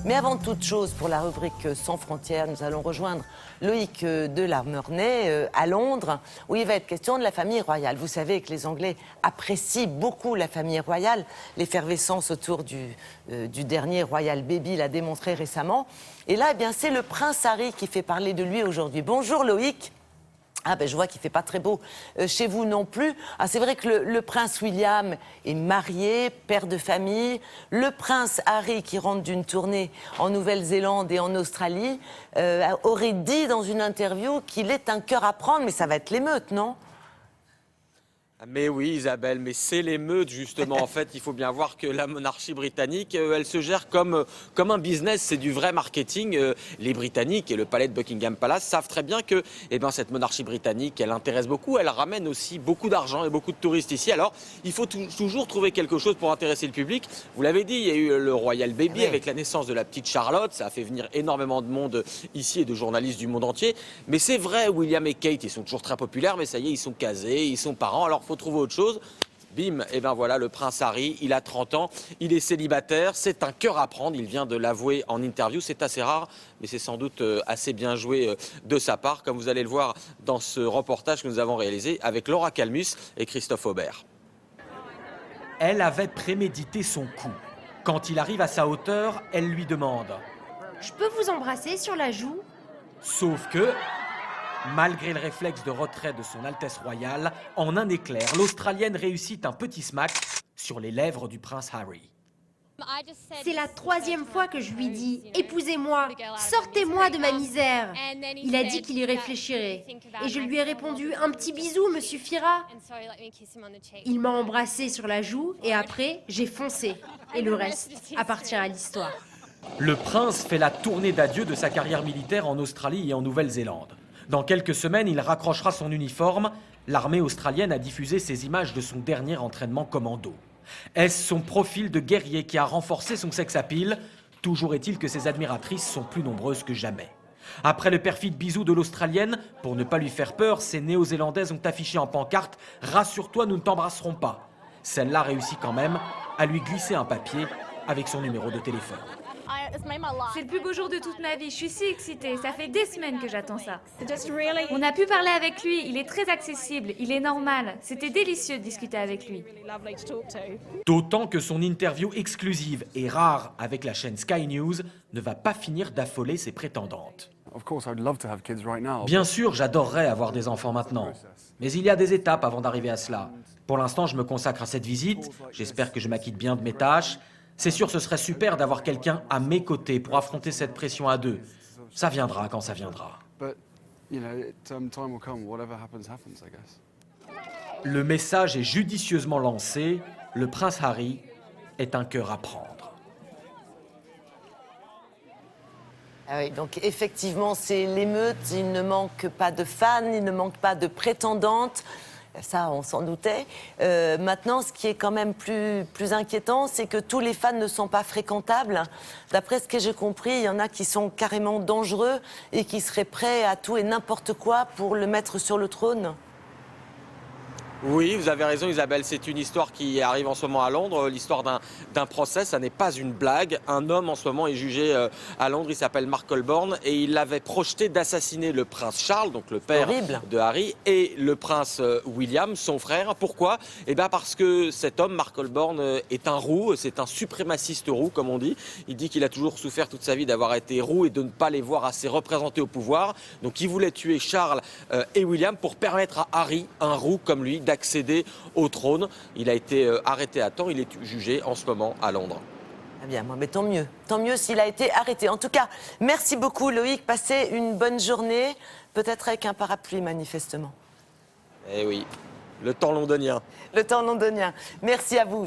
Mais avant toute chose, pour la rubrique Sans frontières, nous allons rejoindre Loïc de Lamernais à Londres, où il va être question de la famille royale. Vous savez que les Anglais apprécient beaucoup la famille royale. L'effervescence autour du dernier Royal Baby l'a démontré récemment. Et là, eh bien, c'est le prince Harry qui fait parler de lui aujourd'hui. Bonjour Loïc. Ah ben je vois qu'il ne fait pas très beau chez vous non plus. Ah, c'est vrai que le prince William est marié, père de famille. Le prince Harry, qui rentre d'une tournée en Nouvelle-Zélande et en Australie, aurait dit dans une interview qu'il est un cœur à prendre, mais ça va être l'émeute, non ? Mais oui, Isabelle, mais c'est l'émeute, justement. En fait, il faut bien voir que la monarchie britannique, elle se gère comme un business. C'est du vrai marketing. Les Britanniques et le palais de Buckingham Palace savent très bien que cette monarchie britannique, elle intéresse beaucoup. Elle ramène aussi beaucoup d'argent et beaucoup de touristes ici. Alors, il faut toujours trouver quelque chose pour intéresser le public. Vous l'avez dit, il y a eu le Royal Baby avec la naissance de la petite Charlotte. Ça a fait venir énormément de monde ici et de journalistes du monde entier. Mais c'est vrai, William et Kate, ils sont toujours très populaires, mais ça y est, ils sont casés, ils sont parents. Alors, faut trouver autre chose. Bim, et ben voilà, le prince Harry, il a 30 ans, il est célibataire, c'est un cœur à prendre, il vient de l'avouer en interview, c'est assez rare, mais c'est sans doute assez bien joué de sa part, comme vous allez le voir dans ce reportage que nous avons réalisé avec Laura Calmus et Christophe Aubert. Elle avait prémédité son coup. Quand il arrive à sa hauteur, elle lui demande « Je peux vous embrasser sur la joue ?» Sauf que, malgré le réflexe de retrait de son Altesse royale, en un éclair, l'Australienne réussit un petit smack sur les lèvres du prince Harry. C'est la 3e fois que je lui dis « Épousez-moi, sortez-moi de ma misère !» Il a dit qu'il y réfléchirait. Et je lui ai répondu « Un petit bisou me suffira !» Il m'a embrassé sur la joue et après, j'ai foncé. Et le reste appartient à l'histoire. Le prince fait la tournée d'adieu de sa carrière militaire en Australie et en Nouvelle-Zélande. Dans quelques semaines, il raccrochera son uniforme. L'armée australienne a diffusé ces images de son dernier entraînement commando. Est-ce son profil de guerrier qui a renforcé son sex-appeal? Toujours est-il que ses admiratrices sont plus nombreuses que jamais. Après le perfide bisou de l'Australienne, pour ne pas lui faire peur, ces Néo-Zélandaises ont affiché en pancarte « Rassure-toi, nous ne t'embrasserons pas ». Celle-là réussit quand même à lui glisser un papier avec son numéro de téléphone. C'est le plus beau jour de toute ma vie, je suis si excitée, ça fait des semaines que j'attends ça. On a pu parler avec lui, il est très accessible, il est normal, c'était délicieux de discuter avec lui. D'autant que son interview exclusive et rare avec la chaîne Sky News ne va pas finir d'affoler ses prétendantes. Bien sûr, j'adorerais avoir des enfants maintenant, mais il y a des étapes avant d'arriver à cela. Pour l'instant, je me consacre à cette visite, j'espère que je m'acquitte bien de mes tâches. C'est sûr, ce serait super d'avoir quelqu'un à mes côtés pour affronter cette pression à deux. Ça viendra quand ça viendra. Le message est judicieusement lancé. Le prince Harry est un cœur à prendre. Ah oui, donc effectivement, c'est l'émeute. Il ne manque pas de fans, il ne manque pas de prétendantes. Ça, on s'en doutait. Maintenant, ce qui est quand même plus inquiétant, c'est que tous les fans ne sont pas fréquentables. D'après ce que j'ai compris, il y en a qui sont carrément dangereux et qui seraient prêts à tout et n'importe quoi pour le mettre sur le trône. Oui, vous avez raison Isabelle, c'est une histoire qui arrive en ce moment à Londres, l'histoire d'un procès, ça n'est pas une blague. Un homme en ce moment est jugé à Londres, il s'appelle Mark Holborn et il avait projeté d'assassiner le prince Charles, donc le père de Harry, et le prince William, son frère. Pourquoi? Eh bien parce que cet homme, Mark Holborn, est un roux, c'est un suprémaciste roux comme on dit. Il dit qu'il a toujours souffert toute sa vie d'avoir été roux et de ne pas les voir assez représentés au pouvoir. Donc il voulait tuer Charles et William pour permettre à Harry, un roux comme lui, d'accéder au trône. Il a été arrêté à temps, il est jugé en ce moment à Londres. Ah bien, mais tant mieux s'il a été arrêté. En tout cas, merci beaucoup Loïc, passez une bonne journée, peut-être avec un parapluie manifestement. Eh oui, le temps londonien. Le temps londonien. Merci à vous.